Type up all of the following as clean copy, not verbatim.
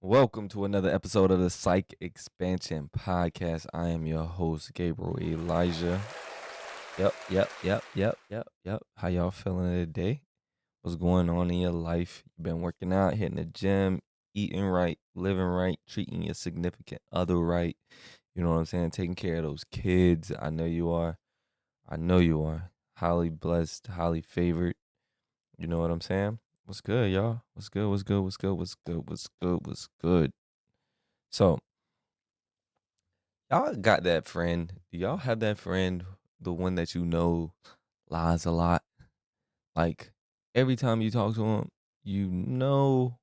Welcome to another episode of the Psych Expansion Podcast. I am your host, Gabriel Elijah. Yep. How y'all feeling today? What's going on in your life? You been working out, hitting the gym, eating right, living right, treating your significant other right. You know what I'm saying? Taking care of those kids. I know you are. I know you are. Highly blessed, highly favored. You know what I'm saying? What's good, y'all? What's good? What's good? What's good? What's good? What's good? What's good? So, y'all got that friend? Do y'all have that friend, the one that you know lies a lot? Like every time you talk to them, you know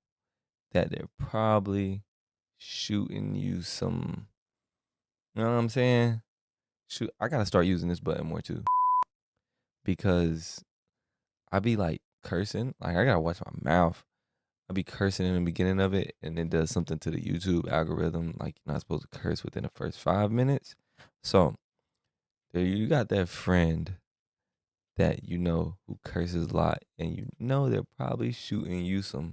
that they're probably shooting you some. You know what I'm saying? Shoot, I gotta start using this button more too because I be like cursing. Like I gotta watch my mouth. I be cursing in the beginning of it, and it does something to the YouTube algorithm. Like you're not supposed to curse within the first 5 minutes. So there you got that friend that you know who curses a lot, and you know they're probably shooting you some.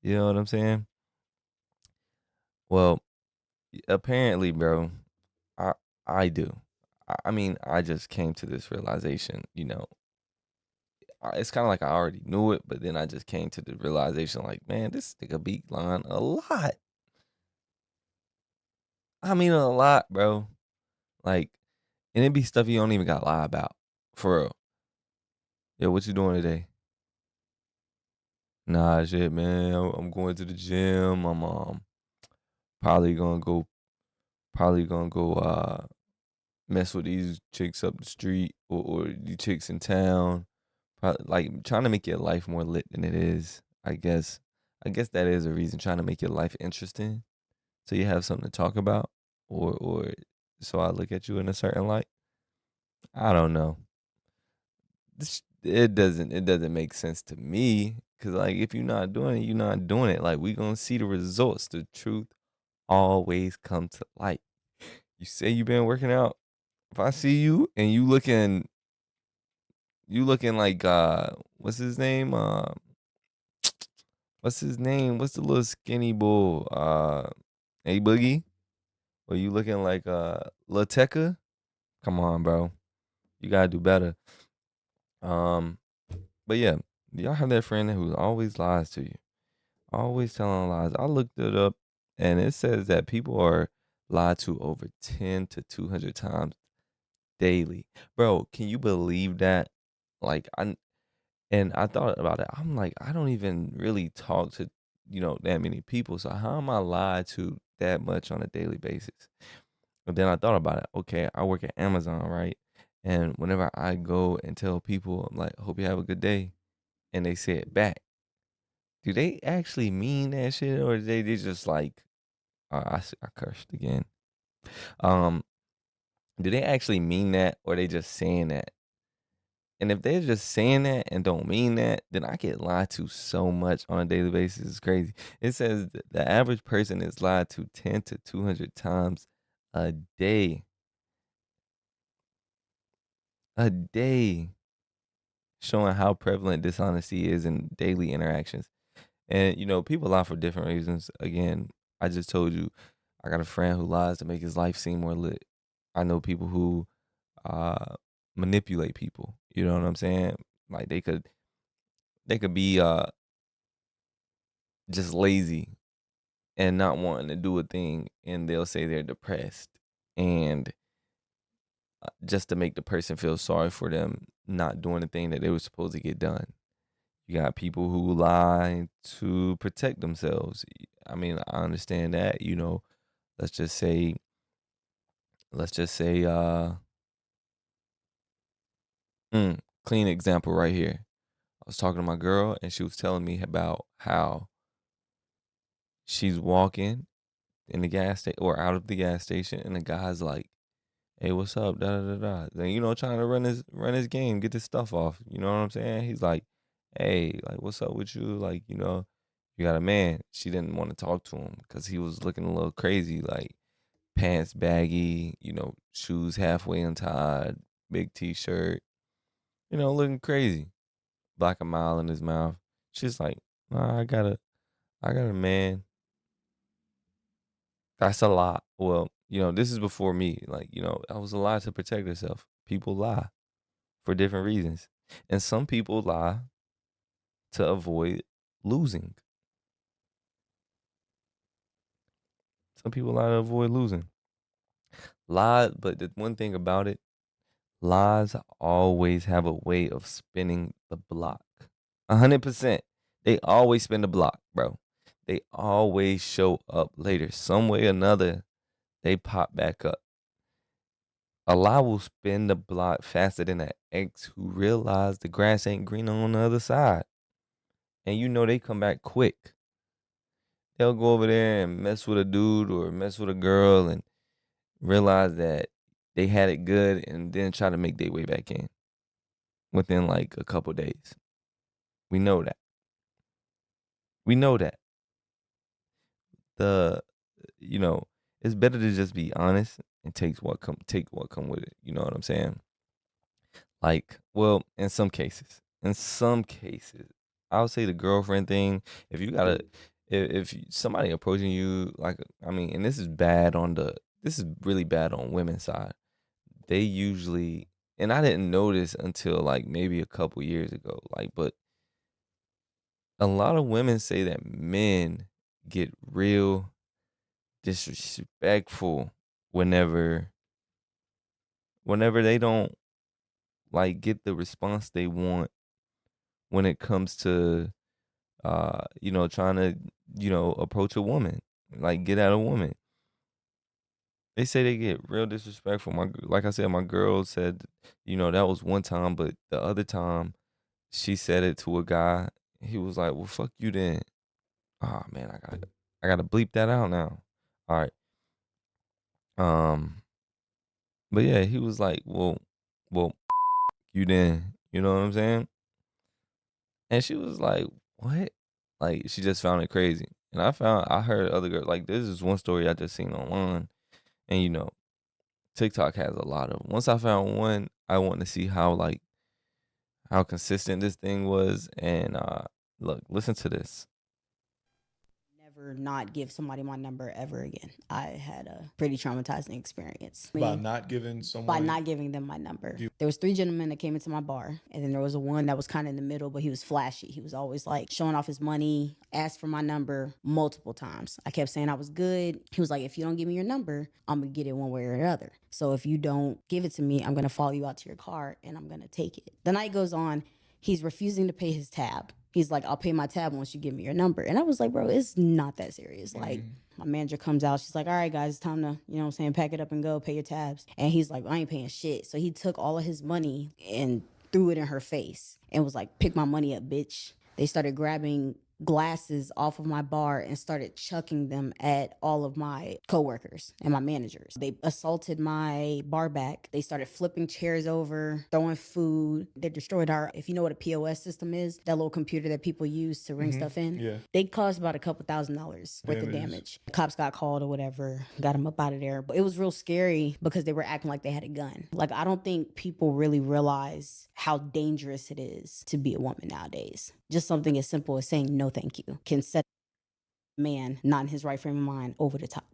You know what I'm saying? Well, apparently, bro, I I do. I mean, I just came to this realization. It's kind of like I already knew it, but then I just came to the realization, like, man, this nigga be lying a lot. I mean, a lot, bro. Like, and it be stuff you don't even got to lie about, for real. Yo, what you doing today? Nah, shit, man. I'm going to the gym. I'm probably gonna go mess with these chicks up the street or the chicks in town. Probably like trying to make your life more lit than it is. I guess that is a reason, trying to make your life interesting so you have something to talk about, or so I look at you in a certain light. I don't know. It doesn't make sense to me, because like if you're not doing it, you're not doing it. Like we gonna see the results. The truth always come to light. You say you've been working out. If I see you and you looking like what's his name? What's his name? What's the little skinny bull? A Boogie? Or you looking like Lateca? Come on, bro. You gotta do better. Um, but yeah, y'all have that friend who always lies to you. Always telling lies. I looked it up, and it says that people are lied to over 10 to 200 times daily. Bro, can you believe that? Like I thought about it. I'm like, I don't even really talk to, that many people. So how am I lied to that much on a daily basis? But then I thought about it. Okay, I work at Amazon, right? And whenever I go and tell people, I'm like, hope you have a good day, and they say it back, do they actually mean that shit, or they just like, I cursed again. Um, do they actually mean that, or they just saying that? And if they're just saying that and don't mean that, then I get lied to so much on a daily basis. It's crazy. It says the average person is lied to 10 to 200 times a day. A day. Showing how prevalent dishonesty is in daily interactions. And, people lie for different reasons. Again, I just told you, I got a friend who lies to make his life seem more lit. I know people who uh, manipulate people. You know what I'm saying? Like they could be just lazy and not wanting to do a thing, and they'll say they're depressed, and just to make the person feel sorry for them not doing the thing that they were supposed to get done. You got people who lie to protect themselves. I mean, I understand that. Let's just say let's just say clean example right here. I was talking to my girl, and she was telling me about how she's walking in the gas station or out of the gas station, and the guy's like, "Hey, what's up?" Da da da da. Then trying to run his game, get this stuff off. You know what I'm saying? He's like, "Hey, like, what's up with you? Like, you got a man." She didn't want to talk to him because he was looking a little crazy, like pants baggy, shoes halfway untied, big t-shirt, looking crazy, black a mile in his mouth. She's like, "Nah, I gotta I got a man. That's a lot. Well, this is before me. Like, I was a lie to protect herself. People lie for different reasons. And some people lie to avoid losing. Some people lie to avoid losing. Lie, but the one thing about it, lies always have a way of spinning the block. 100%. They always spin the block, bro. They always show up later. Some way or another, they pop back up. A lie will spin the block faster than an ex who realized the grass ain't green on the other side. And they come back quick. They'll go over there and mess with a dude or mess with a girl and realize that they had it good and then try to make their way back in within like a couple days. We know that. We know that. The it's better to just be honest and take what come with it. You know what I'm saying? Like, well, in some cases. In some cases. I would say the girlfriend thing, if you gotta if somebody approaching you, like, I mean, and this is really bad on women's side. They usually, and I didn't notice until like maybe a couple years ago, like, but a lot of women say that men get real disrespectful whenever they don't like get the response they want when it comes to trying to approach a woman, like get at a woman. They say they get real disrespectful. Like I said, my girl said, that was one time, but the other time she said it to a guy. He was like, "Well, fuck you then." Oh man, I gotta bleep that out now. All right. Um, but yeah, he was like, well, you then. You know what I'm saying? And she was like, "What?" Like she just found it crazy. And I heard other girls, like, this is one story I just seen online, and TikTok has a lot of them. Once I found one, I wanted to see how consistent this thing was. And look, listen to this. Never not give somebody my number ever again. I had a pretty traumatizing experience. By not giving By someone not giving them my number. There was three gentlemen that came into my bar, and then there was a one that was kind of in the middle, but he was flashy. He was always like showing off his money, asked for my number multiple times. I kept saying I was good. He was like, if you don't give me your number, I'm gonna get it one way or the other. So if you don't give it to me, I'm gonna follow you out to your car and I'm gonna take it. The night goes on, he's refusing to pay his tab. He's like, I'll pay my tab once you give me your number. And I was like, bro, it's not that serious. Like, my manager comes out. She's like, all right, guys, it's time to, pack it up and go, pay your tabs. And he's like, I ain't paying shit. So he took all of his money and threw it in her face and was like, pick my money up, bitch. They started grabbing glasses off of my bar and started chucking them at all of my coworkers and my managers. They assaulted my bar back. They started flipping chairs over, throwing food. They destroyed if you know what a POS system is, that little computer that people use to ring stuff in. Yeah. They caused about a couple $1,000s worth of damage. Cops got called or whatever, got them up out of there. But it was real scary because they were acting like they had a gun. Like, I don't think people really realize how dangerous it is to be a woman nowadays. Just something as simple as saying no thank you can set a man not in his right frame of mind over the top.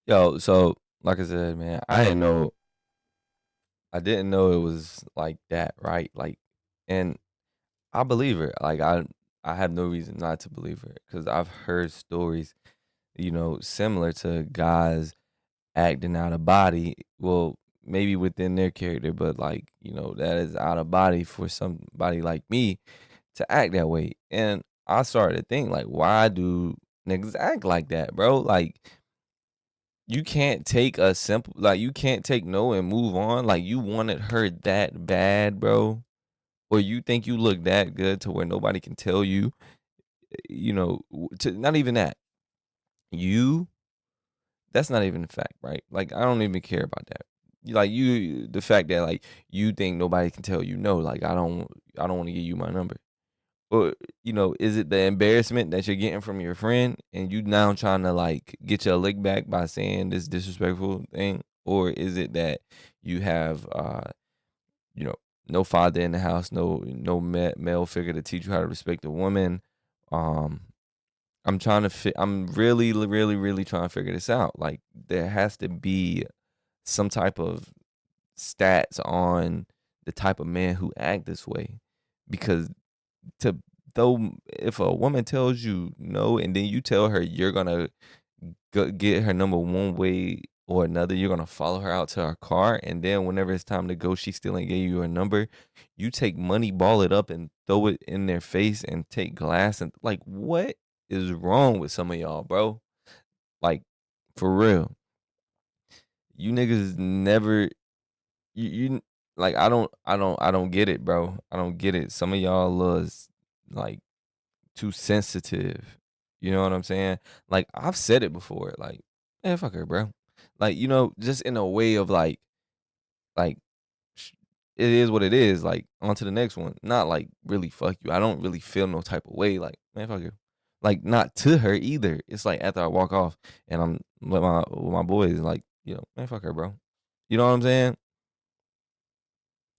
Yo, so like I said, man, I didn't know it was like that, right? Like, and I believe her. Like, I have no reason not to believe her because I've heard stories, similar to guys acting out of body. Well, maybe within their character, but like, that is out of body for somebody like me to act that way. And I started to think, like, why do niggas act like that, bro? Like, you can't take you can't take no and move on. Like, you wanted her that bad, bro. Or you think you look that good to where nobody can tell you, to not even that. That's not even a fact, right? Like, I don't even care about that. Like, the fact that like you think nobody can tell you no, like, I don't want to give you my number. Or, is it the embarrassment that you're getting from your friend and you now trying to like get your lick back by saying this disrespectful thing? Or is it that you have you know, no father in the house, no male figure to teach you how to respect a woman, um, I'm really, really, really trying to figure this out. Like, there has to be some type of stats on the type of man who act this way, because to though if a woman tells you no and then you tell her you're gonna get her number one way or another, you're gonna follow her out to her car, and then whenever it's time to go, she still ain't gave you her number. You take money, ball it up, and throw it in their face, and take glass, and like, what is wrong with some of y'all, bro? Like, for real, you niggas never you like, I don't get it, bro. I don't get it. Some of y'all is like too sensitive. You know what I'm saying? Like, I've said it before. Like, man, fuck her, bro. Like, just in a way of like sh- it is what it is. Like, on to the next one. Not like really fuck you. I don't really feel no type of way. Like, man, fuck her. Like, not to her either. It's like after I walk off and I'm with my boys, like, man, fuck her, bro. You know what I'm saying?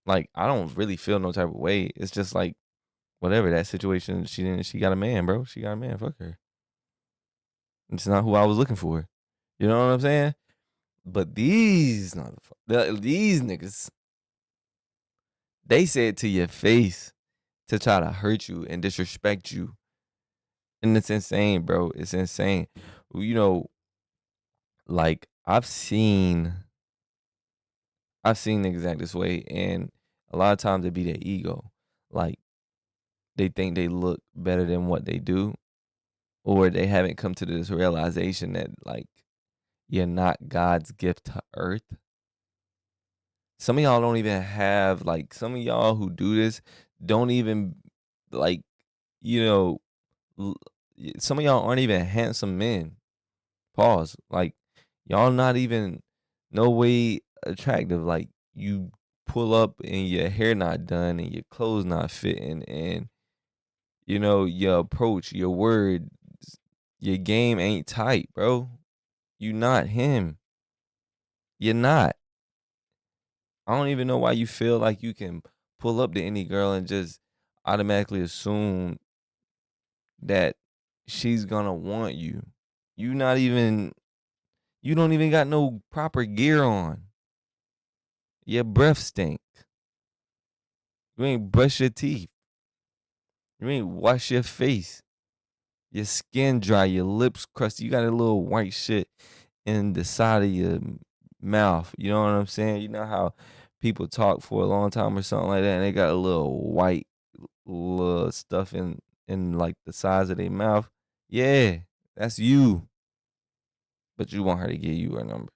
Like, I don't really feel no type of way. It's just like whatever that situation. She got a man, bro. She got a man. Fuck her. It's not who I was looking for. You know what I'm saying? But these niggas, they say it to your face to try to hurt you and disrespect you. And it's insane, bro. It's insane. You know, like, I've seen niggas act this way, and a lot of times it be their ego. Like, they think they look better than what they do, or they haven't come to this realization that, like, you're not God's gift to earth. Some of y'all don't even have, like, some of y'all who do this don't even, like, you know, l- some of y'all aren't even handsome men. Pause. Like, y'all not even no way attractive. Like, you pull up and your hair not done and your clothes not fitting, and your approach, your words, your game ain't tight, bro. You not him. You're not. I don't even know why you feel like you can pull up to any girl and just automatically assume that she's gonna want you. You not even you don't even got no proper gear on. Your breath stink. You ain't brush your teeth. You ain't wash your face. Your skin dry, your lips crusty. You got a little white shit in the side of your mouth. You know what I'm saying? You know how people talk for a long time or something like that, and they got a little white little stuff in like the size of their mouth. Yeah, that's you. But you want her to give you her number.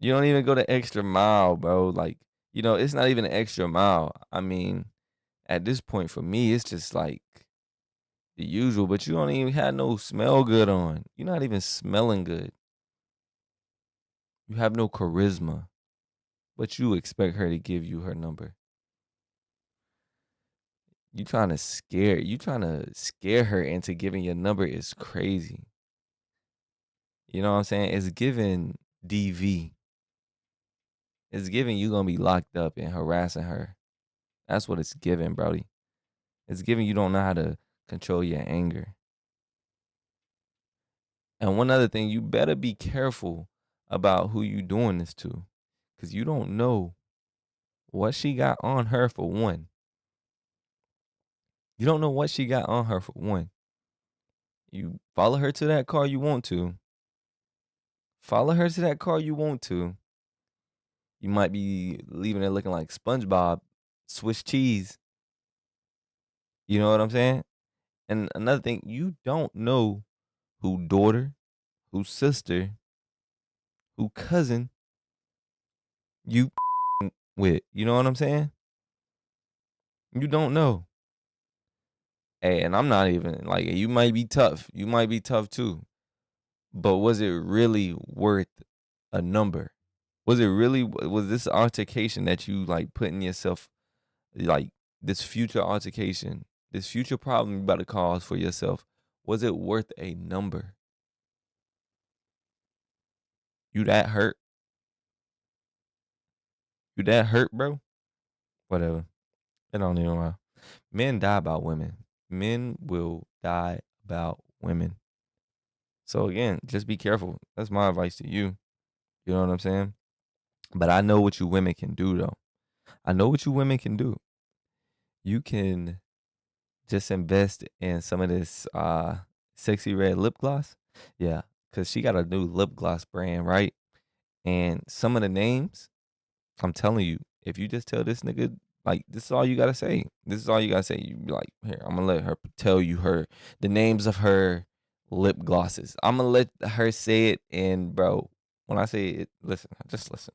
You don't even go the extra mile, bro. Like, it's not even an extra mile. I mean, at this point for me, it's just like the usual, but you don't even have no smell good on. You're not even smelling good. You have no charisma, but you expect her to give you her number. You trying to scare her into giving your number is crazy. You know what I'm saying? It's giving DV. It's giving you gonna be locked up and harassing her. That's what it's giving, Brody. It's giving you don't know how to control your anger. And one other thing, you better be careful about who you doing this to. Cause you don't know what she got on her for one. You don't know what she got on her for one. You follow her to that car you want to. Follow her to that car you want to. You might be leaving it looking like SpongeBob, Swiss cheese. You know what I'm saying? And another thing, you don't know who daughter, who sister, who cousin you with. You know what I'm saying? You don't know. Hey, and I'm not even like, you might be tough. You might be tough too. But was it really worth a number? Was this altercation that you like putting yourself, like, this future altercation, this future problem you about to cause for yourself, was it worth a number? You that hurt? You that hurt, bro? Whatever. It don't even matter. Men die about women. Men will die about women. So again, just be careful. That's my advice to you. You know what I'm saying? But I know what you women can do though. I know what you women can do. You can just invest in some of this sexy red lip gloss. Yeah, cuz she got a new lip gloss brand, right? And some of the names, I'm telling you, if you just tell this nigga, like, this is all you gotta say. This is all you gotta say. You be like, here, I'm gonna let her tell you the names of her lip glosses. I'm gonna let her say it, and bro, when I say it, listen, just listen.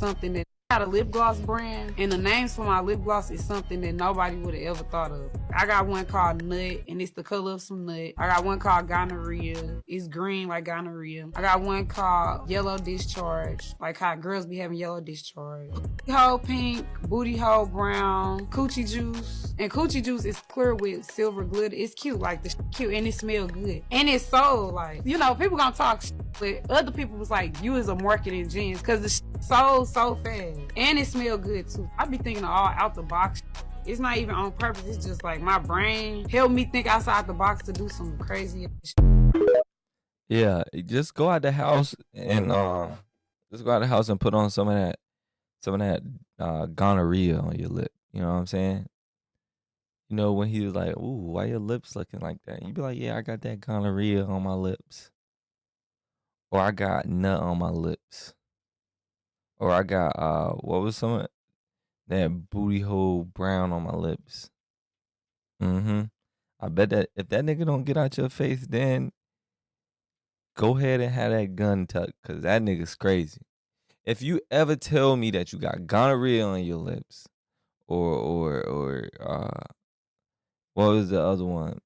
Something that got a lip gloss brand, and the names for my lip gloss is something that nobody would have ever thought of. I got one called Nut, and it's the color of some nut. I got one called Gonorrhea. It's green like gonorrhea. I got one called Yellow Discharge, like how girls be having yellow discharge. Booty hole pink, booty hole brown, coochie juice. And coochie juice is clear with silver glitter. It's cute, like the cute, and it smells good. And it's so, like, you know, people gonna talk but other people was like, you is a marketing genius, because the sold so fast. And it smelled good too. I be thinking of all out the box. It's not even on purpose. It's just like my brain helped me think outside the box to do some crazy shit. Yeah, just go out the house and just go out the house and put on some of that gonorrhea on your lip. You know what I'm saying? You know, when he was like, "Ooh, why your lips looking like that?" You be like, "Yeah, I got that gonorrhea on my lips, or I got nut on my lips, or I got what was some of that booty hole brown on my lips." Mm-hmm. I bet that if that nigga don't get out your face, then go ahead and have that gun tucked, cause that nigga's crazy. If you ever tell me that you got gonorrhea on your lips, or what was the other one?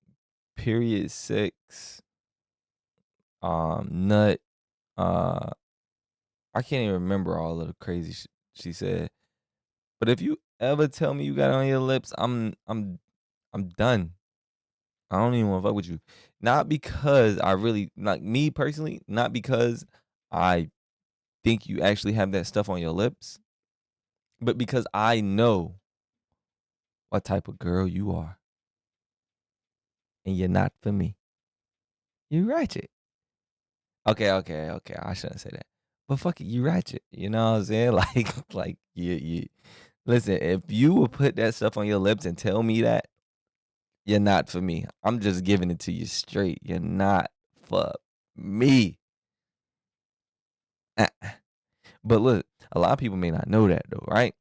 Period sex, nut, uh, I can't even remember all of the crazy she said. But if you ever tell me you got it on your lips, I'm done. I don't even want to fuck with you. Not because I really like me personally, not because I think you actually have that stuff on your lips, but because I know what type of girl you are, and you're not for me. You ratchet. Okay. I shouldn't say that. But fuck it, you ratchet. You know what I'm saying? Like you. Listen, if you would put that stuff on your lips and tell me that, you're not for me. I'm just giving it to you straight. You're not for me. Uh. But look, a lot of people may not know that though, right?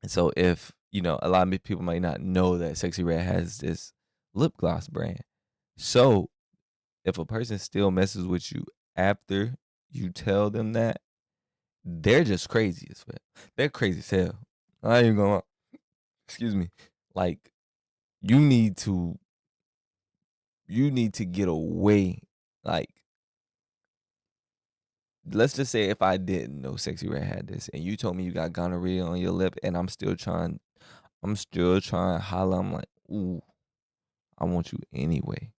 And so if a lot of people might not know that Sexy Red has this lip gloss brand. So if a person still messes with you after you tell them that, they're just crazy as well. They're crazy as hell. I ain't gonna. Excuse me. Like you need to get away. Like, let's just say if I didn't know Sexy Red had this and you told me you got gonorrhea on your lip and I'm still trying to holler. I'm like, ooh, I want you anyway.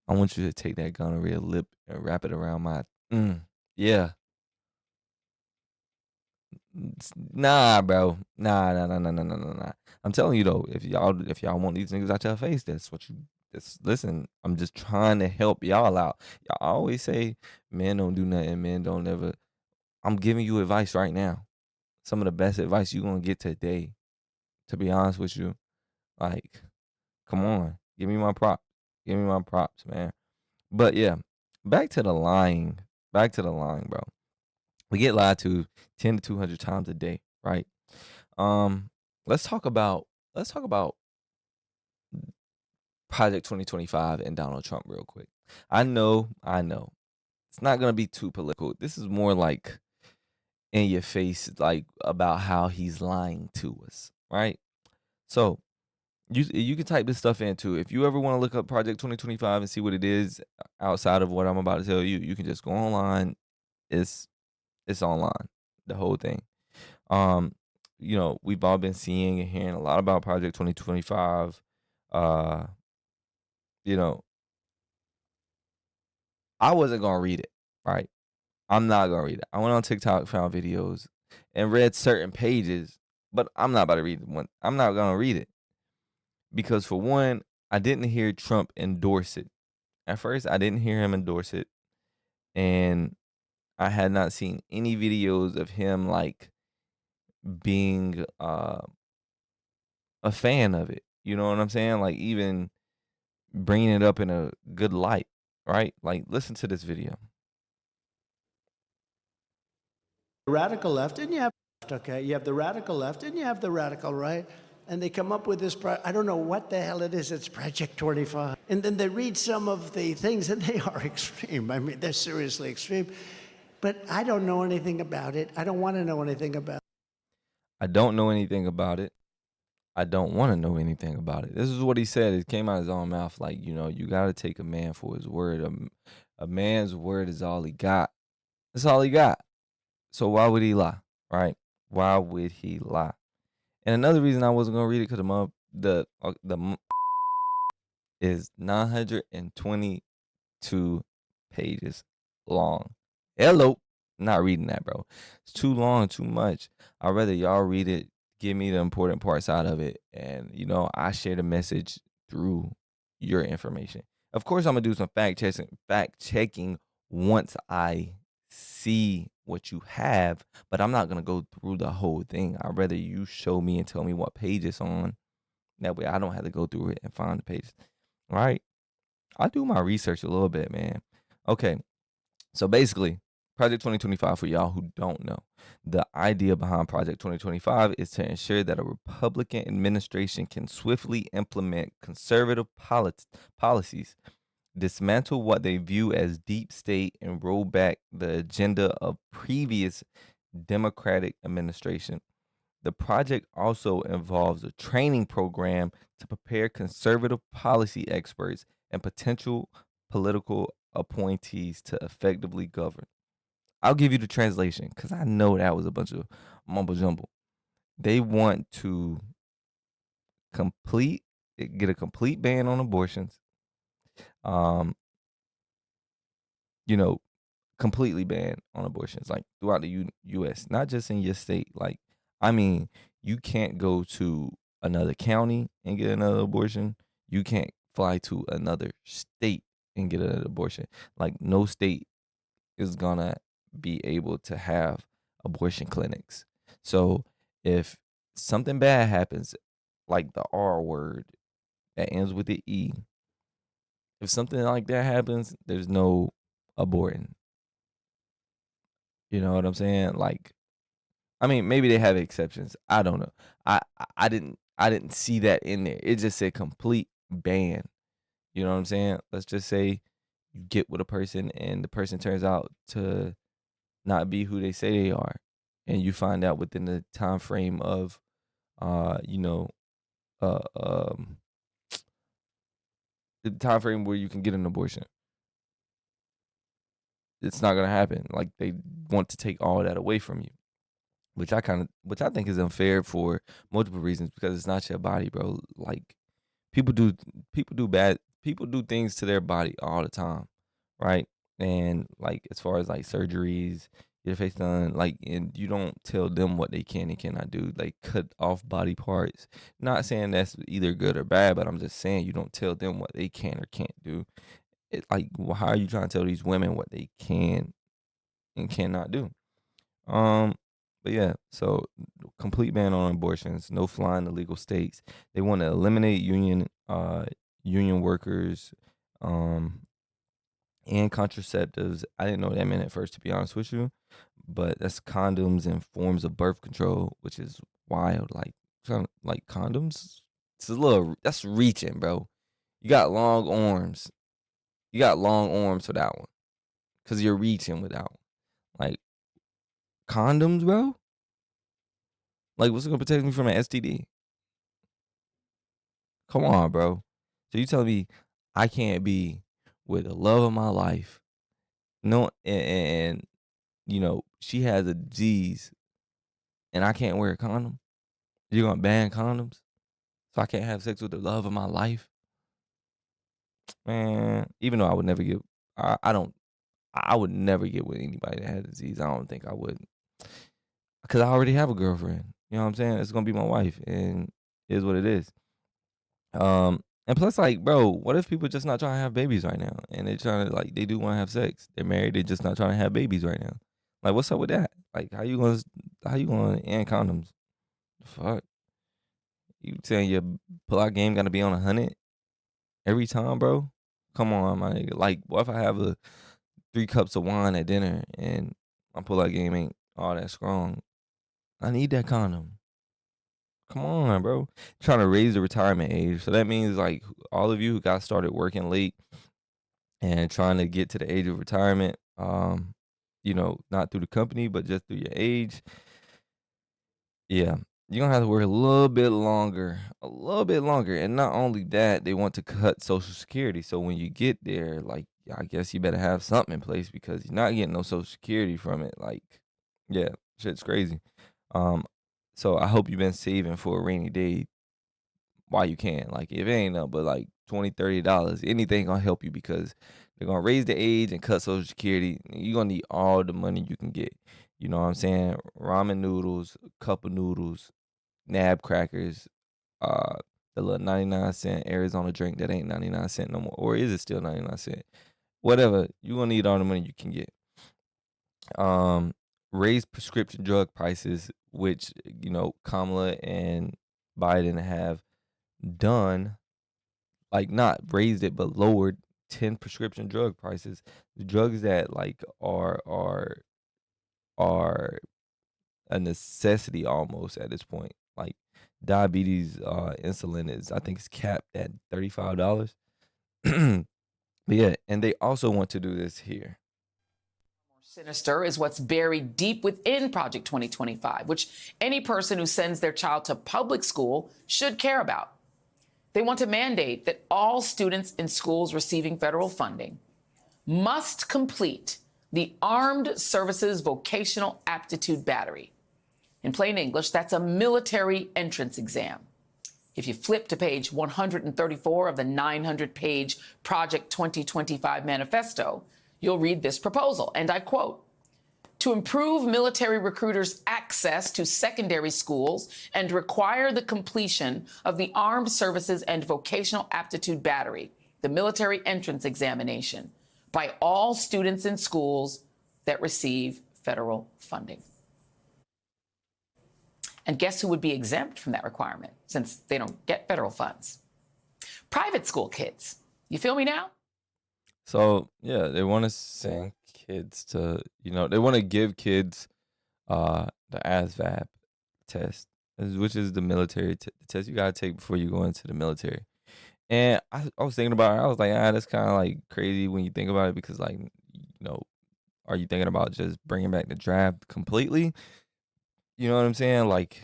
I want you to take that gonorrhea lip and wrap it around my yeah. Nah, bro. Nah. I'm telling you though, if y'all want these niggas out your face, that's what you listen, I'm just trying to help y'all out. Y'all always say men don't do nothing, men don't ever. I'm giving you advice right now. Some of the best advice you're gonna get today, to be honest with you. Like, come on. Give me my props. Give me my props, man. But yeah, back to the lying. Back to the lying, bro. We get lied to 10 to 200 times a day, right? Um, let's talk about let's talk about Project 2025 and Donald Trump real quick. I know. It's not gonna be too political. This is more like in your face, like about how he's lying to us, right? So you can type this stuff in too. If you ever want to look up Project 2025 and see what it is outside of what I'm about to tell you, you can just go online. It's online, the whole thing. Um, we've all been seeing and hearing a lot about Project 2025. Uh, you know, I wasn't gonna read it, right? I'm not gonna read it. I went on TikTok, found videos, and read certain pages, but I'm not about to read one. I'm not gonna read it. because for one, I didn't hear Trump endorse it. At first, I didn't hear him endorse it, and I had not seen any videos of him like being a fan of it. You know what I'm saying? Like even bringing it up in a good light, right? Like listen to this video. Radical left, and you have okay, you have the radical left, and you have the radical right, and they come up with this. I don't know what the hell it is. It's Project 25, and then they read some of the things, and they are extreme. I mean, they're seriously extreme. But I don't know anything about it. I don't want to know anything about it. I don't know anything about it. I don't want to know anything about it. This is what he said. It came out of his own mouth. Like, you know, you got to take a man for his word. A man's word is all he got. That's all he got. So why would he lie, right? Why would he lie? And another reason I wasn't gonna read it because the is 922 pages long. Hello, not reading that, bro. It's too long, too much. I'd rather y'all read it, give me the important parts out of it, and you know I share the message through your information. Of course, I'm gonna do some fact checking once I see what you have, but I'm not gonna go through the whole thing. I'd rather you show me and tell me what page it's on. That way I don't have to go through it and find the pages. All right. I do my research a little bit, man. Okay. So basically, Project 2025, for y'all who don't know, the idea behind Project 2025 is to ensure that a Republican administration can swiftly implement conservative policies, dismantle what they view as deep state, and roll back the agenda of previous Democratic administration. The project also involves a training program to prepare conservative policy experts and potential political appointees to effectively govern. I'll give you the translation because I know that was a bunch of mumbo jumbo. They want to get a complete ban on abortions. Um, you know, completely banned on abortions, like throughout the U.S., not just in your state. Like, I mean, you can't go to another county and get another abortion. You can't fly to another state and get another abortion. Like, no state is gonna be able to have abortion clinics. So, if something bad happens, like the R word that ends with the E, if something like that happens, there's no aborting. You know what I'm saying? Like, I mean, maybe they have exceptions. I don't know. I didn't see that in there. It just said complete ban. You know what I'm saying? Let's just say you get with a person and the person turns out to not be who they say they are, and you find out within the time frame of, you know, uh, um, the time frame where you can get an abortion. It's not gonna happen. Like they want to take all that away from you. Which I think is unfair for multiple reasons because it's not your body, bro. Like people do people do things to their body all the time, right? And like as far as like surgeries, your face done, like, and you don't tell them what they can and cannot do. Like cut off body parts. Not saying that's either good or bad, but I'm just saying you don't tell them what they can or can't do. Like, how are you trying to tell these women what they can and cannot do? Um, but yeah, so complete ban on abortions, no flying to legal states. They want to eliminate union workers, and contraceptives. I didn't know what that meant at first, to be honest with you, but that's condoms and forms of birth control, which is wild. Like condoms. It's a little that's reaching, bro. You got long arms. You got long arms for that one, cause you're reaching with that one. Like condoms, bro. Like, what's gonna protect me from an STD? Come on, bro. So you tell me I can't be with the love of my life, no, and you know she has a disease, and I can't wear a condom? You're gonna ban condoms so I can't have sex with the love of my life, man? Even though I would never get, I don't, I would never get with anybody that had a disease. I don't think I would, because I already have a girlfriend. You know what I'm saying? It's gonna be my wife, and it is what it is. And plus, like, bro, what if people just not trying to have babies right now, and they trying to like they do want to have sex? They're married, they just not trying to have babies right now. Like, what's up with that? Like, how you gonna end condoms? The fuck, you saying your pull-out game got to be on 100 every time, bro? Come on, my nigga. Like, what if I have 3 cups of wine at dinner and my pull-out game ain't all that strong? I need that condom. Come on, bro. Trying to raise the retirement age. So that means like all of you who got started working late and trying to get to the age of retirement, not through the company, but just through your age. Yeah. You're gonna have to work a little bit longer. And not only that, they want to cut Social Security. So when you get there, like, I guess you better have something in place because you're not getting no Social Security from it. Like, yeah, shit's crazy. Um, so I hope you've been saving for a rainy day while you can. Like, if it ain't nothing but like $20, $30, anything gonna help you because they're gonna raise the age and cut Social Security. You're gonna need all the money you can get. You know what I'm saying? Ramen noodles, cup of noodles, nab crackers, uh, the little 99-cent Arizona drink that ain't 99 cents no more. Or is it still 99 cents? Whatever. You're gonna need all the money you can get. Raise prescription drug prices, which, Kamala and Biden have done, like not raised it, but lowered 10 prescription drug prices. The drugs that like are a necessity almost at this point. Like diabetes, insulin is, I think it's capped at $35. But yeah, and they also want to do this here. Sinister is what's buried deep within Project 2025, which any person who sends their child to public school should care about. They want to mandate that all students in schools receiving federal funding must complete the Armed Services Vocational Aptitude Battery. In plain English, that's a military entrance exam. If you flip to page 134 of the 900-page Project 2025 manifesto, you'll read this proposal, and I quote, "To improve military recruiters' access to secondary schools and require the completion of the Armed Services and Vocational Aptitude Battery, the military entrance examination, by all students in schools that receive federal funding." And guess who would be exempt from that requirement since they don't get federal funds? Private school kids. You feel me now? So yeah, they want to send kids to, they want to give kids the ASVAB test, which is the military test you gotta take before you go into the military. And I was thinking about it. I was like, that's kind of like crazy when you think about it because, like, are you thinking about just bringing back the draft completely? You know what I'm saying? Like,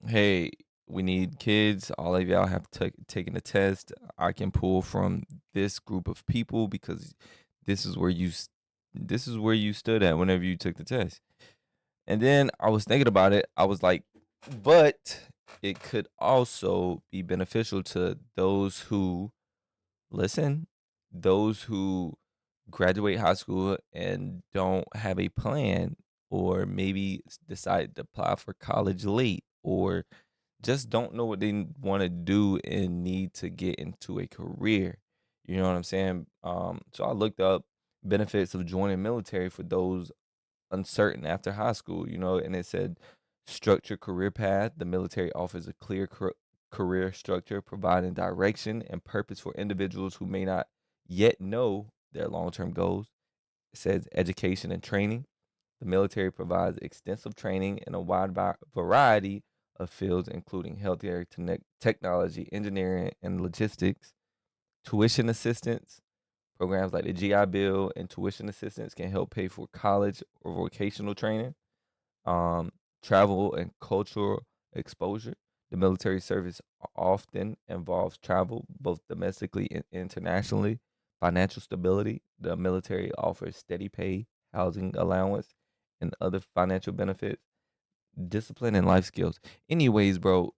hey, we need kids. All of y'all have taken the test. I can pull from this group of people because this is where you stood at whenever you took the test. And then I was thinking about it. I was like, but it could also be beneficial to those who graduate high school and don't have a plan, or maybe decide to apply for college late, or just don't know what they want to do and need to get into a career. You know what I'm saying? So I looked up benefits of joining military for those uncertain after high school, and it said structured career path. The military offers a clear career structure, providing direction and purpose for individuals who may not yet know their long-term goals. It says education and training. The military provides extensive training in a wide variety of fields, including healthcare, technology, engineering, and logistics. Tuition assistance. Programs like the GI Bill and tuition assistance can help pay for college or vocational training. Travel and cultural exposure. The military service often involves travel, both domestically and internationally. Financial stability. The military offers steady pay, housing allowance, and other financial benefits. Discipline and life skills. Anyways, bro,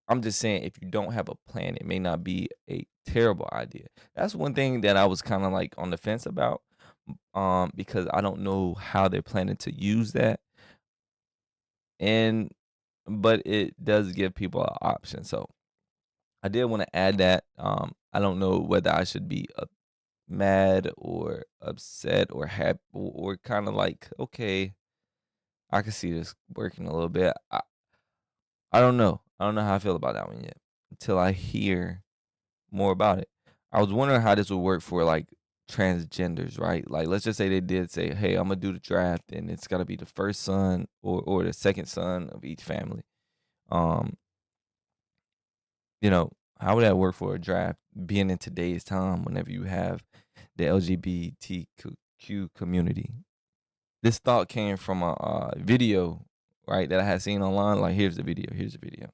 I'm just saying, if you don't have a plan, it may not be a terrible idea. That's one thing that I was kind of like on the fence about, because I don't know how they're planning to use that. But it does give people an option. So I did want to add that I don't know whether I should be mad or upset or happy or kind of like, okay, I can see this working a little bit. I don't know. I don't know how I feel about that one yet until I hear more about it. I was wondering how this would work for like transgenders, right? Like, let's just say they did say, "Hey, I'm gonna do the draft, and it's gotta be the first son or the second son of each family." Um, you know, how would that work for a draft? Being in today's time, whenever you have the LGBTQ community, this thought came from a video, right, that I had seen online. Like, here's the video. Here's the video.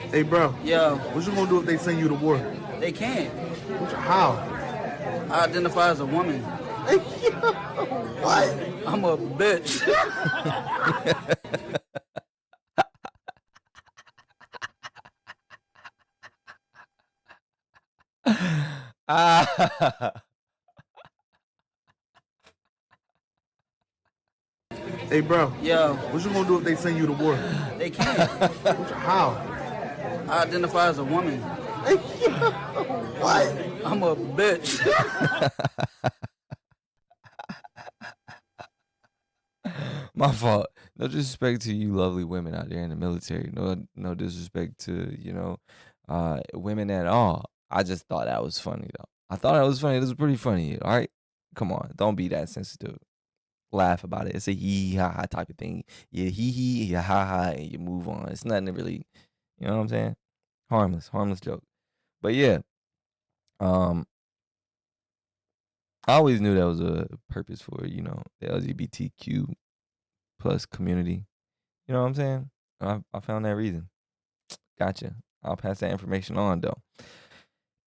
Hey, bro. Yeah, What you gonna do if they send you to war? they can. How? I identify as a woman. What? I'm a bitch. Ah. Hey, bro. Yeah, What you gonna do if they send you to war? they can. How? I identify as a woman. What? I'm a bitch. My fault. No disrespect to you lovely women out there in the military. No disrespect to, women at all. I just thought that was funny though. I thought that was funny. This was pretty funny. All right. Come on. Don't be that sensitive. Laugh about it. It's a hee ha ha type of thing. You hee you ha ha, and you move on. It's nothing to really, you know what I'm saying? Harmless joke. But yeah, I always knew that was a purpose for, the LGBTQ plus community. You know what I'm saying? I found that reason. Gotcha. I'll pass that information on though.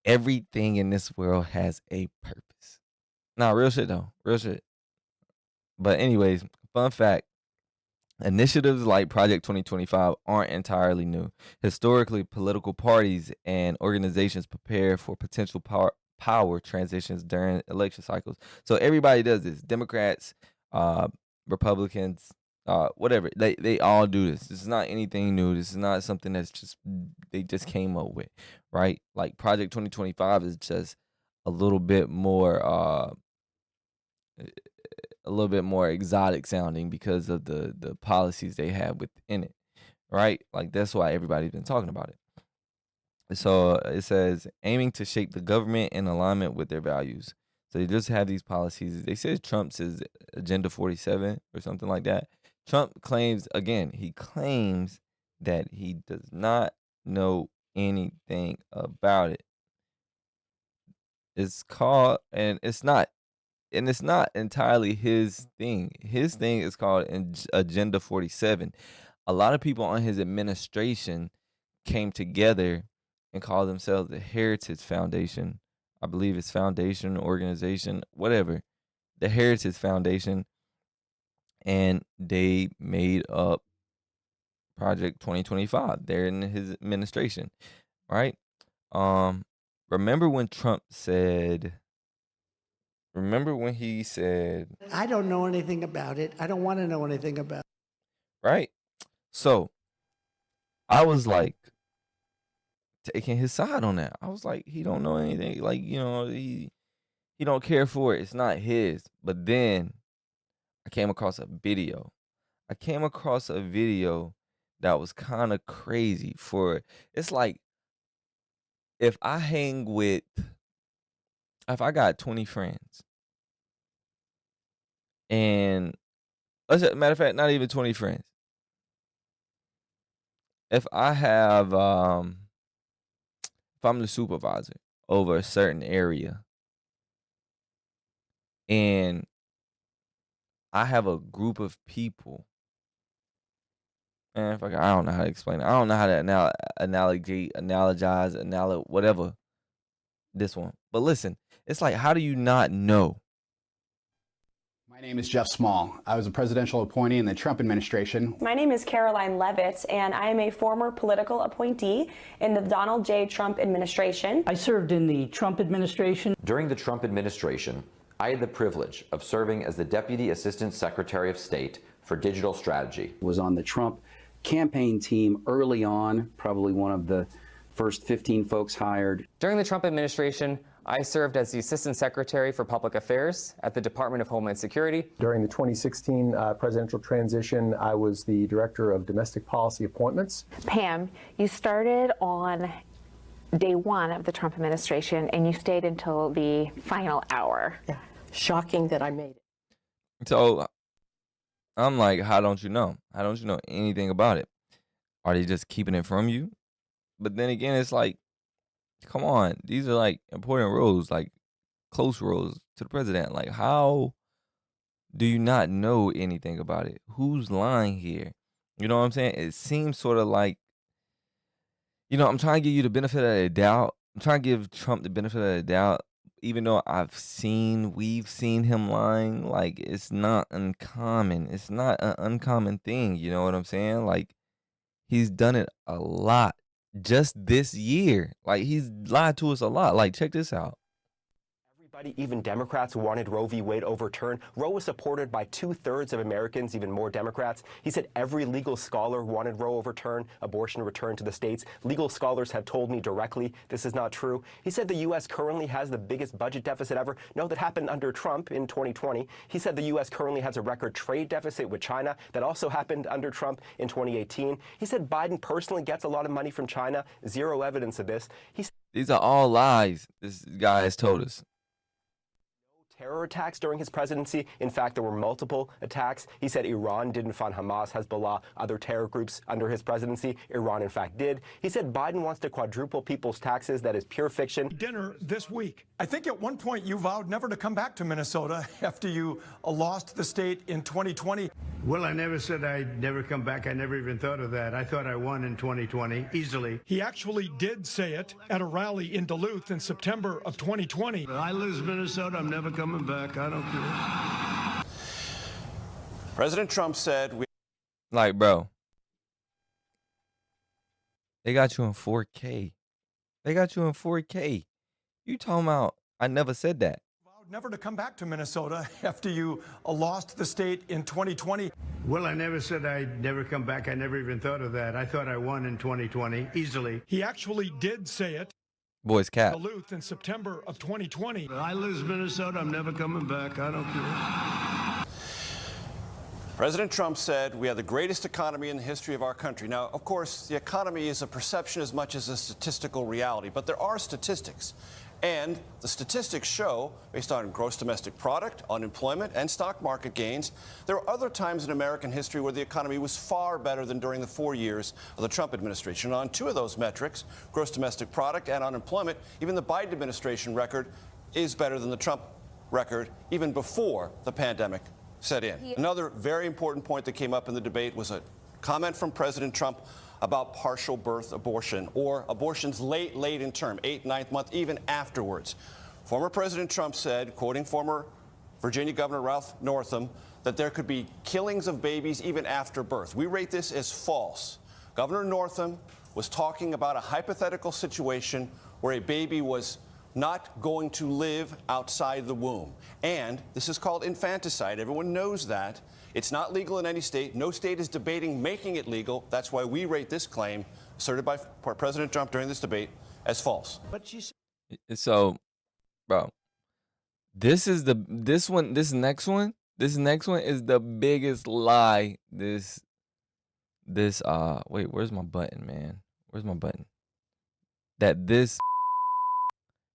Everything in this world has a purpose. Nah, real shit though. Real shit. But anyways, fun fact. Initiatives like Project 2025 aren't entirely new. Historically, political parties and organizations prepare for potential power transitions during election cycles. So everybody does this. Democrats, Republicans, whatever. They all do this. This is not anything new. This is not something that's they just came up with, right? Like Project 2025 is just a little bit more exotic sounding because of the policies they have within it, right? Like that's why everybody's been talking about it. So it says aiming to shape the government in alignment with their values. So they just have these policies. They said Trump's is Agenda 47 or something like that. Trump claims that he does not know anything about it. It's called, and it's not entirely his thing. His thing is called Agenda 47. A lot of people on his administration came together and called themselves the Heritage Foundation. I believe it's foundation, organization, whatever. The Heritage Foundation. And they made up Project 2025. They're in his administration, right? Remember when he said, I don't know anything about it. I don't want to know anything about it. Right? So I was like taking his side on that. I was like, he don't know anything. Like, he don't care for it. It's not his. But then I came across a video. That was kind of crazy it's like if I got 20 friends and matter of fact, not even 20 friends. If if I'm the supervisor over a certain area and I have a group of people, and I don't know how to explain it. I don't know how to analogize, whatever this one. But listen, it's like, how do you not know? My name is Jeff Small. I was a presidential appointee in the Trump administration. My name is Caroline Levitt, and I am a former political appointee in the Donald J. Trump administration. I served in the Trump administration. During the Trump administration, I had the privilege of serving as the Deputy Assistant Secretary of State for Digital Strategy. Was on the Trump campaign team early on, probably one of the first 15 folks hired. During the Trump administration, I served as the Assistant Secretary for Public Affairs at the Department of Homeland Security. During the 2016 presidential transition, I was the Director of Domestic Policy Appointments. Pam, you started on day one of the Trump administration and you stayed until the final hour. Yeah, shocking that I made it. So I'm like, how don't you know? How don't you know anything about it? Are they just keeping it from you? But then again, it's like, come on, these are like important roles, like close roles to the president. Like, how do you not know anything about it? Who's lying here? You know what I'm saying? It seems sort of like, you know, I'm trying to give you the benefit of the doubt. I'm trying to give Trump the benefit of the doubt, even though we've seen him lying. Like, it's not uncommon. It's not an uncommon thing. You know what I'm saying? Like, he's done it a lot. Just this year, like, he's lied to us a lot. Like, check this out. Everybody, even Democrats, wanted Roe v. Wade overturned. Roe was supported by 2/3 of Americans, even more Democrats. He said every legal scholar wanted Roe overturned, abortion returned to the states. Legal scholars have told me directly this is not true. He said the U.S. currently has the biggest budget deficit ever. No, that happened under Trump in 2020. He said the U.S. currently has a record trade deficit with China. That also happened under Trump in 2018. He said Biden personally gets a lot of money from China. Zero evidence of this. These are all lies this guy has told us. Terror attacks during his presidency. In fact, there were multiple attacks. He said Iran didn't fund Hamas, Hezbollah, other terror groups under his presidency. Iran, in fact, did. He said Biden wants to quadruple people's taxes. That is pure fiction. Dinner this week. I think at one point you vowed never to come back to Minnesota after you lost the state in 2020. Well, I never said I'd never come back. I never even thought of that. I thought I won in 2020, easily. He actually did say it at a rally in Duluth in September of 2020. I lose Minnesota, I'm never coming back. I don't care. President Trump said Like, bro, they got you in 4K. They got you in 4K. You talking about, I never said that. Vowed never to come back to Minnesota after you lost the state in 2020. Well, I never said I'd never come back. I never even thought of that. I thought I won in 2020, easily. He actually did say it. Boys cap. Duluth in September of 2020. I lose Minnesota, I'm never coming back. I don't care. President Trump said we have the greatest economy in the history of our country. Now, of course, the economy is a perception as much as a statistical reality, but there are statistics. And the statistics show, based on gross domestic product, unemployment, and stock market gains, there are other times in American history where the economy was far better than during the 4 years of the Trump administration. On two of those metrics, gross domestic product and unemployment, even the Biden administration record is better than the Trump record, even before the pandemic set in. Another very important point that came up in the debate was a comment from President Trump about partial birth abortion, or abortions late in term, 8th, 9th month, even afterwards. Former President Trump said, quoting former Virginia Governor Ralph Northam, that there could be killings of babies even after birth. We rate this as false. Governor Northam was talking about a hypothetical situation where a baby was not going to live outside the womb. And this is called infanticide. Everyone knows that. It's not legal in any state. No state is debating making it legal. That's why we rate this claim, asserted by President Trump during this debate, as false. But she said, so, bro, this next one is the biggest lie. Wait, where's my button, man? Where's my button? That this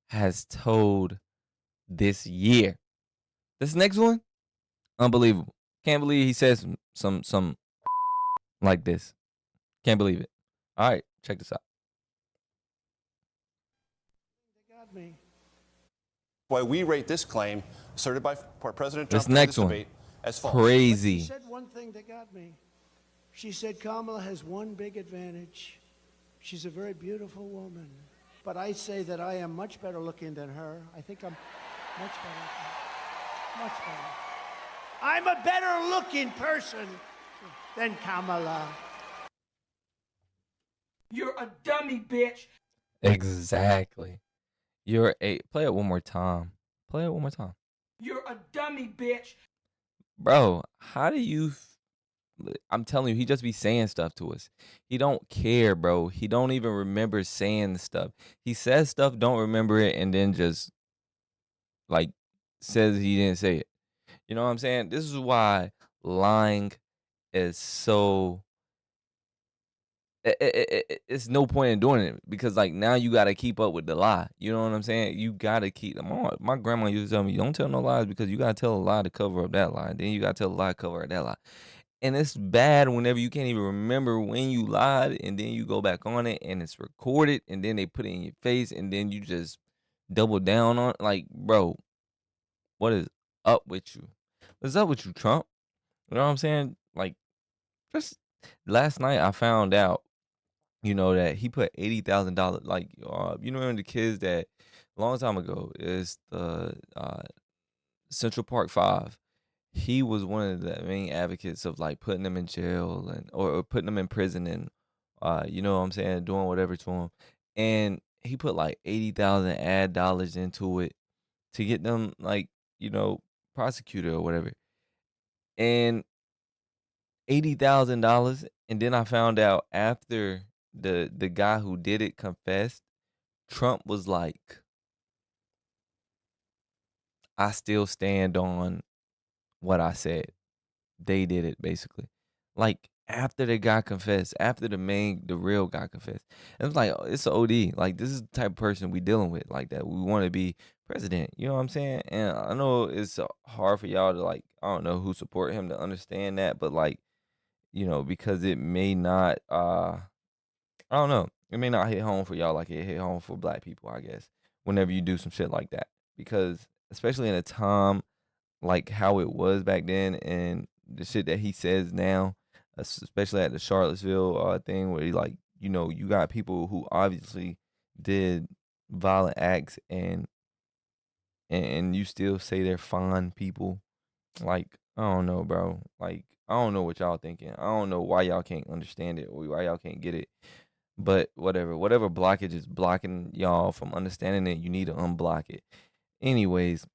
has told this year. This next one, unbelievable. Can't believe he says some like this. Can't believe it. All right, check this out. they got me. Why we rate this claim, asserted by President Trump This next during one, this debate, as false. crazy. She said one thing that got me. She said Kamala has one big advantage. She's a very beautiful woman. But I say that I am much better looking than her. I think I'm much better. Much better. I'm a better looking person than Kamala. You're a dummy, bitch. Exactly. Play it one more time. Play it one more time. You're a dummy, bitch. Bro, how do you I'm telling you, he just be saying stuff to us. He don't care, bro. He don't even remember saying the stuff. He says stuff, don't remember it, and then just like says he didn't say it. You know what I'm saying? This is why lying is so it's no point in doing it, because like now you got to keep up with the lie. You know what I'm saying? You got to keep my grandma used to tell me, don't tell no lies, because you got to tell a lie to cover up that lie. Then you got to tell a lie to cover up that lie. And it's bad whenever you can't even remember when you lied, and then you go back on it and it's recorded, and then they put it in your face, and then you just double down on it. Like, bro, what is up with you? What's up with you, Trump? You know what I'm saying? Like, just last night I found out, that he put $80,000. Like, you know, the kids that a long time ago is the Central Park 5. He was one of the main advocates of like putting them in jail and or putting them in prison, and you know what I'm saying, doing whatever to them. And he put like 80,000 ad dollars into it to get them like, prosecuted or whatever. And $80,000, and then I found out after the guy who did it confessed, Trump was like, I still stand on what I said. They did it, basically. Like, after the guy confessed, after the real guy confessed. And it's like, it's an OD. Like, this is the type of person we dealing with, like that. We want to be president. You know what I'm saying? And I know it's hard for y'all to, like, I don't know who support him to understand that, but like, because it may not, I don't know. It may not hit home for y'all like it hit home for black people, I guess, whenever you do some shit like that. Because especially in a time like how it was back then, and the shit that he says now, especially at the Charlottesville thing, where he like, you got people who obviously did violent acts, and you still say they're fine people. Like, I don't know, bro. Like, I don't know what y'all thinking. I don't know why y'all can't understand it or why y'all can't get it. But whatever blockage is blocking y'all from understanding it, you need to unblock it. Anyways,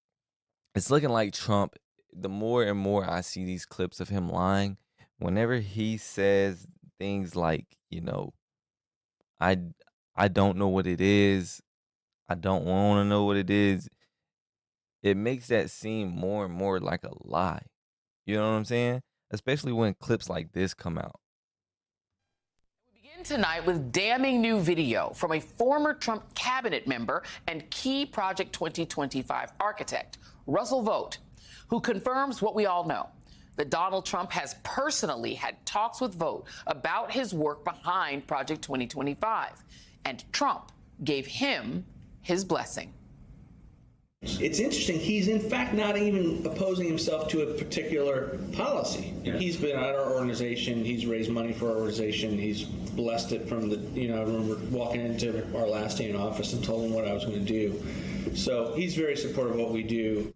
it's looking like Trump, the more and more I see these clips of him lying, whenever he says things like, I I don't know what it is, I don't want to know what it is, it makes that seem more and more like a lie. You know what I'm saying? Especially when clips like this come out. Begin tonight with damning new video from a former Trump cabinet member and key Project 2025 architect, Russell Vought, who confirms what we all know, that Donald Trump has personally had talks with Vought about his work behind Project 2025, and Trump gave him his blessing. It's interesting, he's in fact not even opposing himself to a particular policy. Yeah. He's been at our organization, he's raised money for our organization, he's blessed it from the, I remember walking into our last day in office and told him what I was going to do. So he's very supportive of what we do.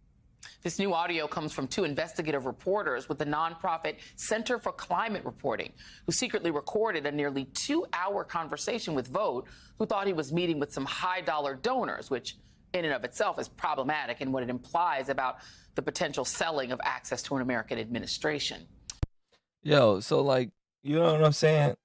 This new audio comes from two investigative reporters with the nonprofit Center for Climate Reporting, who secretly recorded a nearly 2-hour conversation with Vought, who thought he was meeting with some high-dollar donors, which in and of itself is problematic in what it implies about the potential selling of access to an American administration. Yo, so like, you know what I'm saying?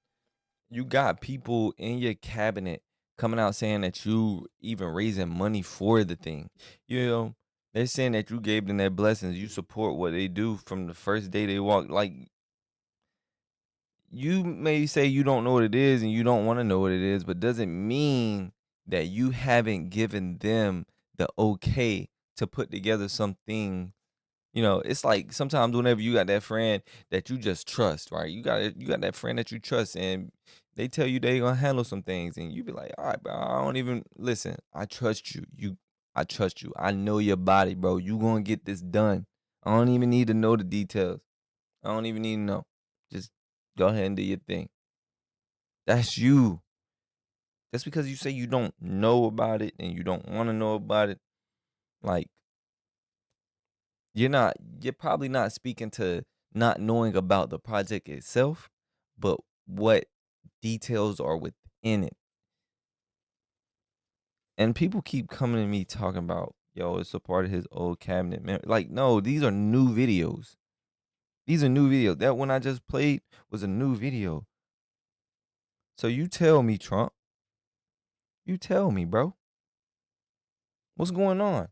You got people in your cabinet coming out saying that you even raising money for the thing. They're saying that you gave them their blessings. You support what they do from the first day they walk. Like, you may say you don't know what it is and you don't want to know what it is, but doesn't mean that you haven't given them the okay to put together something. It's like sometimes whenever you got that friend that you just trust, right? You got that friend that you trust, and they tell you they gonna handle some things, and you be like, all right, bro, I don't even listen. I trust you. I trust you. I know your body, bro. You gonna get this done. I don't even need to know the details. I don't even need to know. Just go ahead and do your thing. That's you. Just because you say you don't know about it and you don't want to know about it, like, you're probably not speaking to not knowing about the project itself, but what details are within it. And people keep coming to me talking about, yo, it's a part of his old cabinet. Like, no, these are new videos. These are new videos. That one I just played was a new video. So you tell me, Trump. You tell me, bro. What's going on?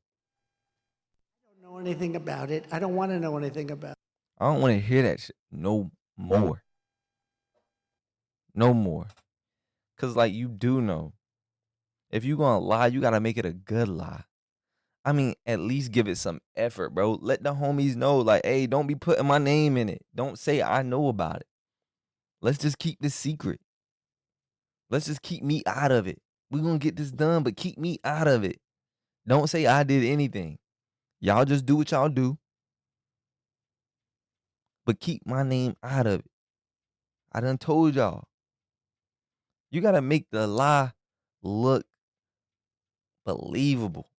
I don't know anything about it. I don't want to know anything about it. I don't want to hear that shit no more. No more. Because, like, you do know. If you going to lie, you got to make it a good lie. I mean, at least give it some effort, bro. Let the homies know, like, hey, don't be putting my name in it. Don't say I know about it. Let's just keep this secret. Let's just keep me out of it. We're going to get this done, but keep me out of it. Don't say I did anything. Y'all just do what y'all do, but keep my name out of it. I done told y'all. You got to make the lie look believable.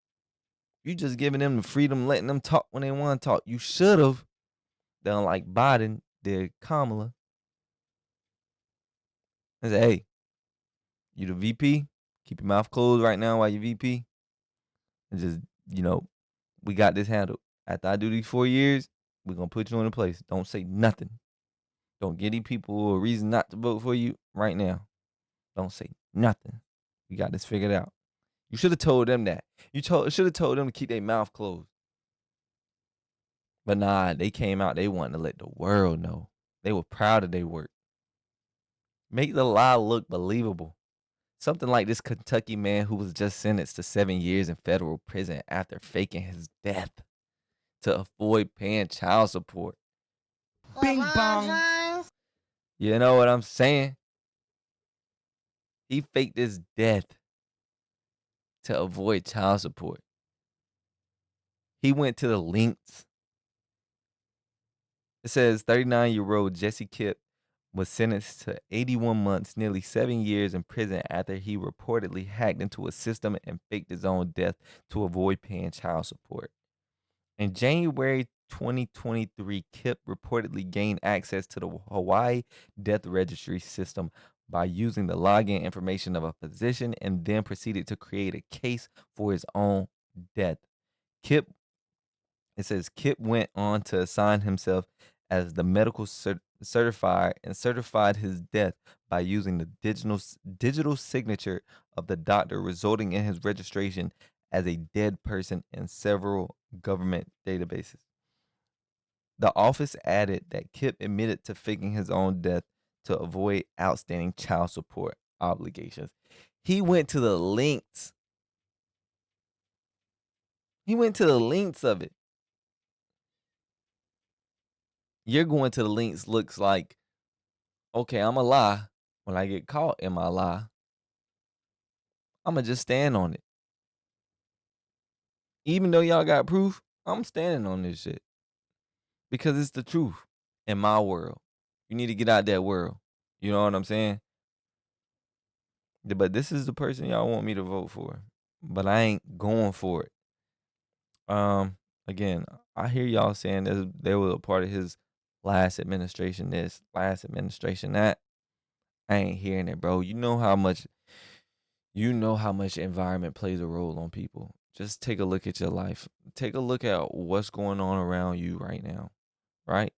You just giving them the freedom, letting them talk when they want to talk. You should have done like Biden did Kamala and say, hey, you the VP? Keep your mouth closed right now while you VP. And just, we got this handled. After I do these 4 years, we're going to put you in a place. Don't say nothing. Don't give these people a reason not to vote for you right now. Don't say nothing. We got this figured out. You should have told them that. You should have told them to keep their mouth closed. But nah, they came out. They wanted to let the world know. They were proud of their work. Make the lie look believable. Something like this Kentucky man who was just sentenced to 7 years in federal prison after faking his death to avoid paying child support. Bing bong. You know what I'm saying? He faked his death to avoid child support. He went to the lengths. It says 39-year-old Jesse Kipp was sentenced to 81 months, nearly 7 years in prison after he reportedly hacked into a system and faked his own death to avoid paying child support. In January 2023, Kipp reportedly gained access to the Hawaii death registry system by using the login information of a physician and then proceeded to create a case for his own death. Kipp went on to assign himself as the medical certifier and certified his death by using the digital signature of the doctor, resulting in his registration as a dead person in several government databases. The office added that Kipp admitted to faking his own death to avoid outstanding child support obligations. He went to the lengths. He went to the lengths of it. You're going to the lengths looks like, okay, I'm a lie. When I get caught in my lie, I'm going to just stand on it. Even though y'all got proof, I'm standing on this shit. Because it's the truth in my world. You need to get out that world. You know what I'm saying? But this is the person y'all want me to vote for. But I ain't going for it. Again, I hear y'all saying they were a part of his last administration this, last administration that. I ain't hearing it, bro. You know how much environment plays a role on people. Just take a look at your life. Take a look at what's going on around you right now. Right?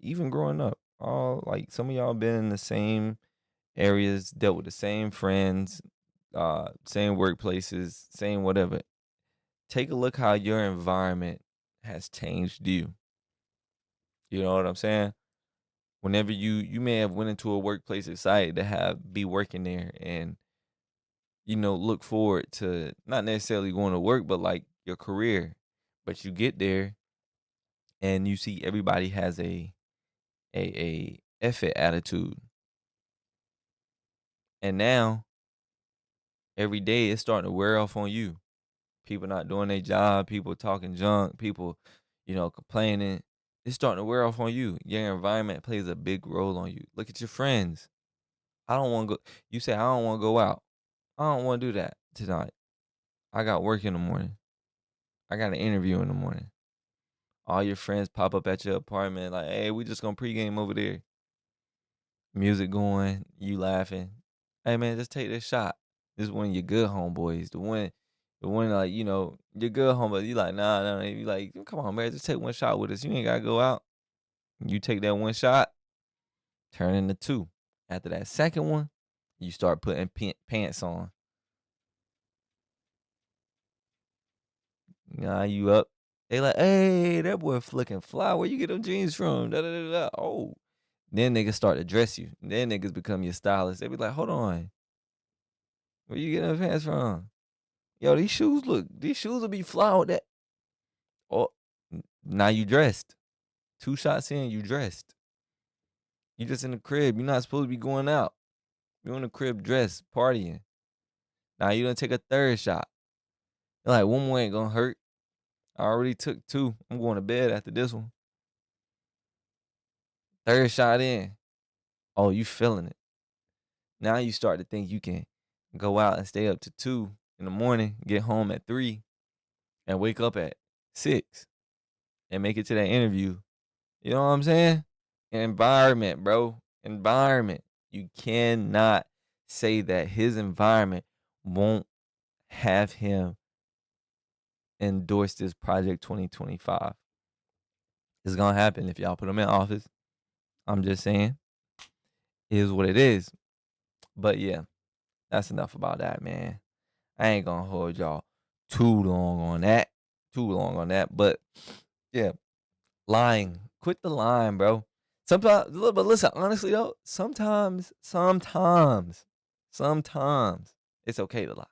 Even growing up, all like some of y'all been in the same areas, dealt with the same friends, same workplaces, same whatever. Take a look how your environment has changed you. You know what I'm saying? Whenever you may have went into a workplace excited to be working there and look forward to not necessarily going to work, but like your career. But you get there and you see everybody has a effort attitude. And now every day it's starting to wear off on you. People not doing their job, people talking junk, people, complaining. It's starting to wear off on you. Your environment plays a big role on you. Look at your friends. I don't want to go. You say, I don't want to go out. I don't want to do that tonight. I got work in the morning. I got an interview in the morning. All your friends pop up at your apartment like, hey, we just going to pregame over there. Music going, you laughing. Hey, man, just take this shot. This is one of your good homeboys. The one like, your good homeboy. You like, nah. You like, come on, man, just take one shot with us. You ain't got to go out. You take that one shot, turn into 2. After that second one, you start putting pants on. Nah, you up. They like, hey, that boy flicking fly. Where you get them jeans from? Da, da, da, da. Oh. Then niggas start to dress you. Then niggas become your stylist. They be like, hold on. Where you getting them pants from? Yo, these shoes will be fly with that. Oh, now you dressed. 2 shots in, you dressed. You just in the crib. You're not supposed to be going out. You're in the crib dressed, partying. Now you done take a 3rd shot. You're like, one more ain't gonna hurt. I already took 2. I'm going to bed after this one. 3rd shot in. Oh, you feeling it. Now you start to think you can go out and stay up to 2 in the morning, get home at 3, and wake up at 6 and make it to that interview. You know what I'm saying? Environment, bro. Environment. You cannot say that his environment won't have him endorse this Project 2025. It's going to happen if y'all put him in office. I'm just saying. It is what it is. But yeah, that's enough about that, man. I ain't going to hold y'all too long on that. But yeah, lying. Quit the lying, bro. Sometimes, but listen, honestly though, sometimes it's okay to lie.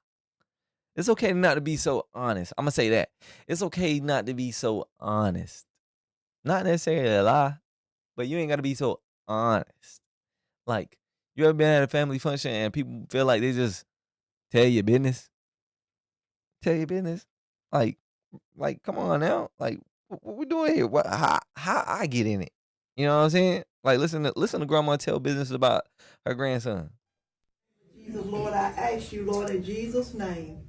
It's okay not to be so honest. I'm gonna say that. It's okay not to be so honest. Not necessarily a lie, but you ain't gotta be so honest. Like, you ever been at a family function and people feel like they just tell your business? Tell your business? Like, come on now. Like, what we doing here? How I get in it? You know what I'm saying? Like, listen to grandma tell business about her grandson. Jesus, Lord, I ask you, Lord, in Jesus' name,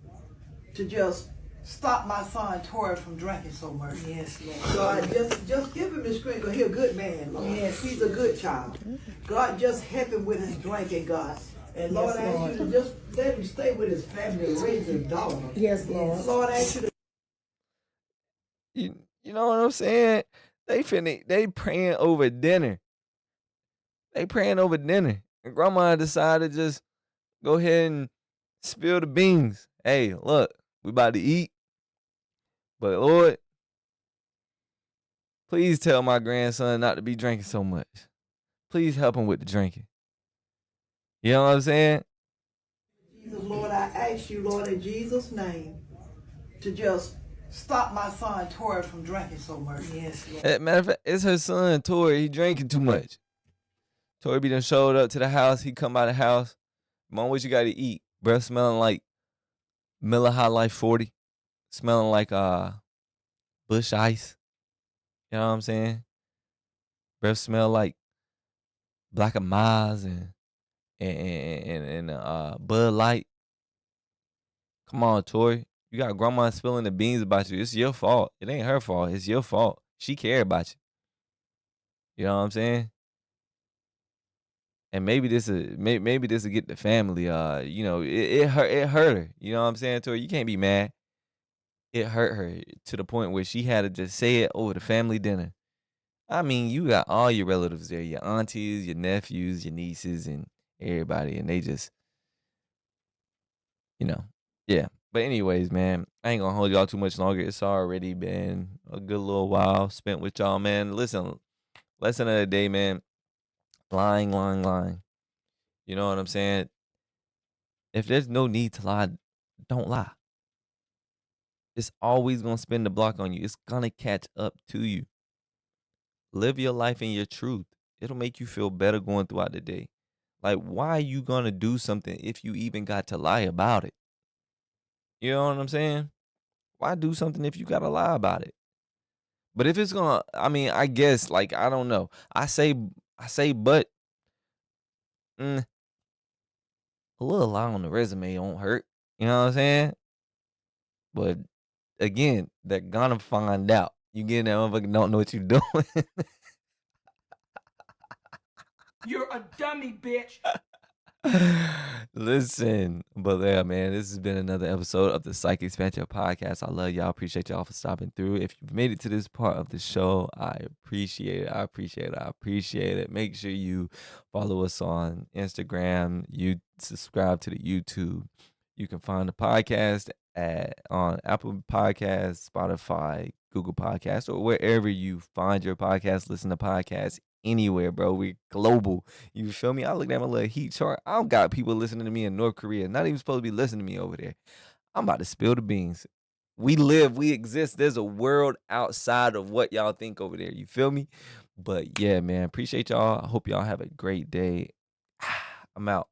to just stop my son Tori from drinking so much. Yes, Lord. God, just give him his strength, because he's a good man, Lord. Yes. He's a good child. God, just help him with his drinking, God. And Lord, yes, I ask you to just let him stay with his family and raise his daughter. Yes, Lord. Lord, I ask you to... You know what I'm saying? They praying over dinner. And grandma decided to just go ahead and spill the beans. Hey, look, we about to eat. But Lord, please tell my grandson not to be drinking so much. Please help him with the drinking. You know what I'm saying? Jesus, Lord, I ask you, Lord, in Jesus' name, to just stop my son Tori from drinking so much. Yes, Lord. Matter of fact, it's her son, Tori. He drinking too much. Tori be done showed up to the house. He come by the house. Mom, what you got to eat? Breath smelling like Miller High Life 40. Smelling like Bush Ice. You know what I'm saying? Breath smell like Black and Miles and Bud Light. Come on, Tori. You got grandma spilling the beans about you. It's your fault. It ain't her fault. It's your fault. She care about you. You know what I'm saying? And maybe this will get the family. You know, it hurt her. You know what I'm saying, Tori? You can't be mad. It hurt her to the point where she had to just say it over the family dinner. I mean, you got all your relatives there, your aunties, your nephews, your nieces, and everybody, and they just, you know, yeah. But anyways, man, I ain't gonna hold y'all too much longer. It's already been a good little while spent with y'all, man. Listen, lesson of the day, man. Lying. You know what I'm saying? If there's no need to lie, don't lie. It's always gonna spin the block on you. It's gonna catch up to you. Live your life in your truth. It'll make you feel better going throughout the day. Like, why are you gonna do something if you even got to lie about it? You know what I'm saying? Why do something if you gotta lie about it? But if it's gonna, I mean, I guess, like, I don't know. I say, but a little lie on the resume won't hurt. You know what I'm saying? But again, they're gonna find out. You get that motherfucker don't know what you're doing. You're a dummy, bitch. Listen, but yeah, man, this has been another episode of the Psych Expansion Podcast. I love y'all. Appreciate y'all for stopping through. If you've made it to this part of the show, I appreciate it. I appreciate it. I appreciate it. Make sure you follow us on Instagram. You subscribe to the YouTube. You can find the podcast on Apple Podcasts, Spotify, Google Podcasts, or wherever you find your podcast. Listen to podcasts anywhere, bro. We're global. You feel me? I looked at my little heat chart. I don't got people listening to me in North Korea. Not even supposed to be listening to me over there. I'm about to spill the beans. We live, we exist. There's a world outside of what y'all think over there. You feel me? But yeah, man, appreciate y'all. I hope y'all have a great day. I'm out.